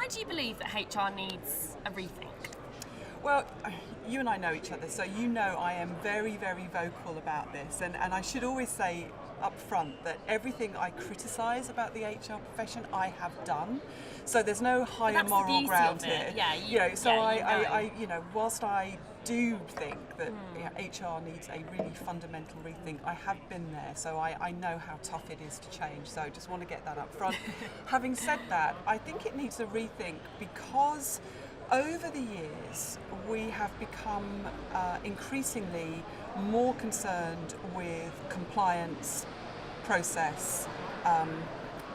why do you believe that HR needs a rethink? Well, you and I know each other, so you know I am very, very vocal about this. And I should always say up front that everything I criticise about the HR profession, I have done. So there's no higher moral ground here. Yeah, whilst I do think that HR needs a really fundamental rethink, I have been there, so I know how tough it is to change. So just want to get that up front. Having said that, I think it needs a rethink because over the years, we have become increasingly more concerned with compliance, process,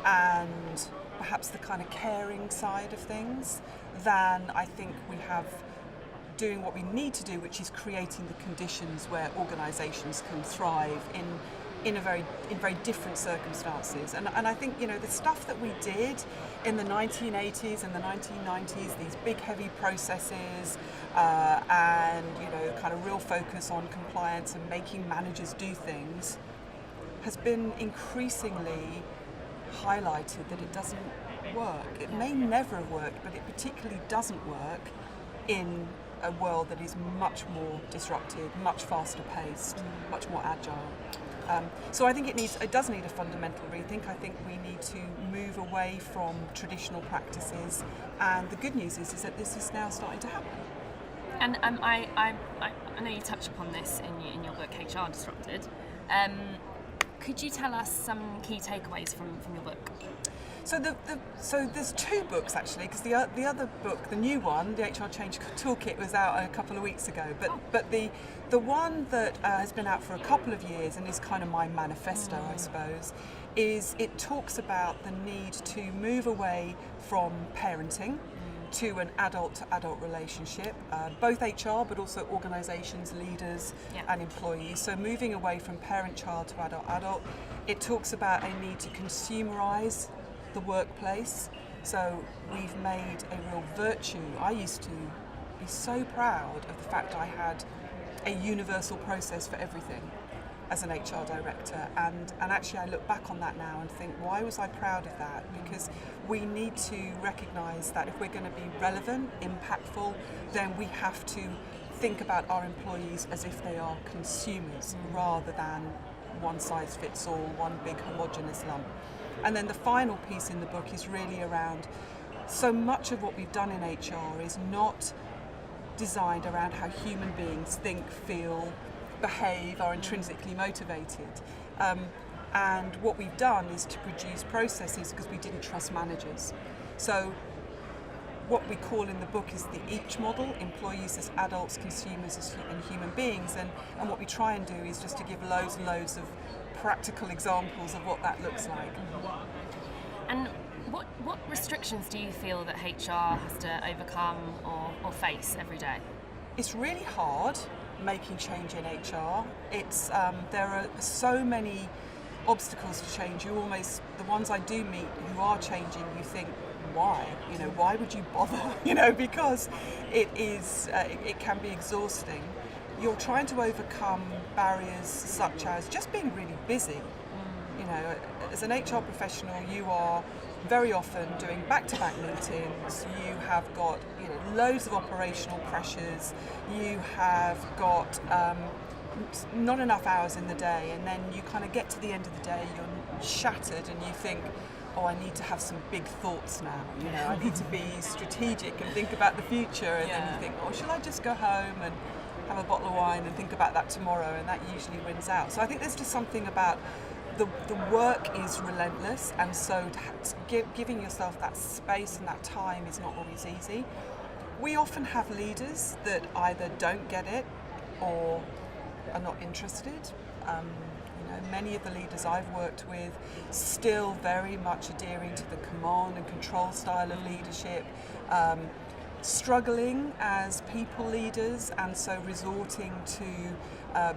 and perhaps the kind of caring side of things than I think we have doing what we need to do, which is creating the conditions where organisations can thrive in very different circumstances. And I think, the stuff that we did in the 1980s and the 1990s, these big heavy processes and kind of real focus on compliance and making managers do things, has been increasingly highlighted that it doesn't work. It may never have worked, but it particularly doesn't work in a world that is much more disrupted, much faster paced, much more agile. So I think it does need a fundamental rethink. I think we need to move away from traditional practices, and the good news is that this is now starting to happen. And I know you touch upon this in your book, HR Disrupted. Could you tell us some key takeaways from your book? So there's two books actually, because the other book, the new one, the HR Change Toolkit, was out a couple of weeks ago. But the one that has been out for a couple of years and is kind of my manifesto, I suppose, is it talks about the need to move away from parenting to an adult-to-adult relationship, both HR but also organisations, leaders and employees. So moving away from parent-child to adult-adult. It talks about a need to consumerise the workplace. So we've made a real virtue. I used to be so proud of the fact I had a universal process for everything as an HR director, and actually I look back on that now and think, why was I proud of that? Because we need to recognise that if we're going to be relevant, impactful, then we have to think about our employees as if they are consumers rather than one size fits all, one big homogenous lump. And then the final piece in the book is really around, so much of what we've done in HR is not designed around how human beings think, feel, behave, are intrinsically motivated. And what we've done is to produce processes because we didn't trust managers. So what we call in the book is the each model, employees as adults, consumers as and human beings. And what we try and do is just to give loads and loads of practical examples of what that looks like. And what restrictions do you feel that HR has to overcome or face every day? It's really hard making change in HR. It's there are so many obstacles to change. The ones I do meet who are changing, you think, why? Why would you bother? Because it can be exhausting. You're trying to overcome barriers such as just being really busy. As an HR professional, you are very often doing back-to-back meetings. You have got loads of operational pressures. You have got not enough hours in the day, and then you kind of get to the end of the day, you're shattered, and you think, oh, I need to have some big thoughts now. I need to be strategic and think about the future. And then you think, oh, shall I just go home and have a bottle of wine and think about that tomorrow? And that usually wins out. So I think there's just something about the work is relentless, and so giving yourself that space and that time is not always easy. We often have leaders that either don't get it or are not interested. Many of the leaders I've worked with still very much adhering to the command and control style of leadership, struggling as people leaders, and so resorting to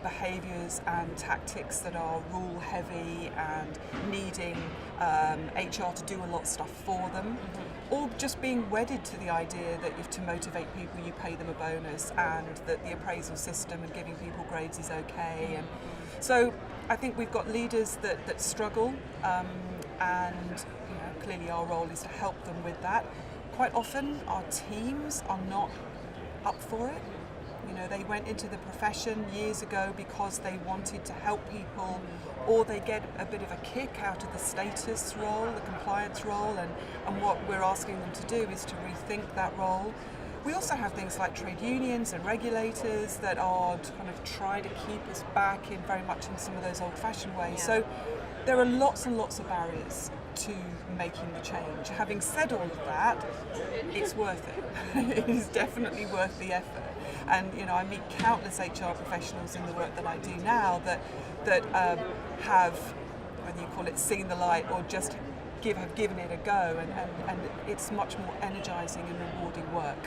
behaviours and tactics that are rule heavy and needing HR to do a lot of stuff for them, or just being wedded to the idea that if to motivate people you pay them a bonus, and that the appraisal system and giving people grades is okay. And so I think we've got leaders that struggle, and clearly our role is to help them with that. quite often our teams are not up for it. You know, they went into the profession years ago because they wanted to help people, or they get a bit of a kick out of the status role, the compliance role, and what we're asking them to do is to rethink that role. We also have things like trade unions and regulators that are to kind of try to keep us back in very much in some of those old-fashioned ways. Yeah. So there are lots and lots of barriers to making the change. Having said all of that, it's worth it. It is definitely worth the effort. And you know, I meet countless HR professionals in the work that I do now that have, whether you call it seen the light or just have given it a go, and it's much more energising and rewarding work.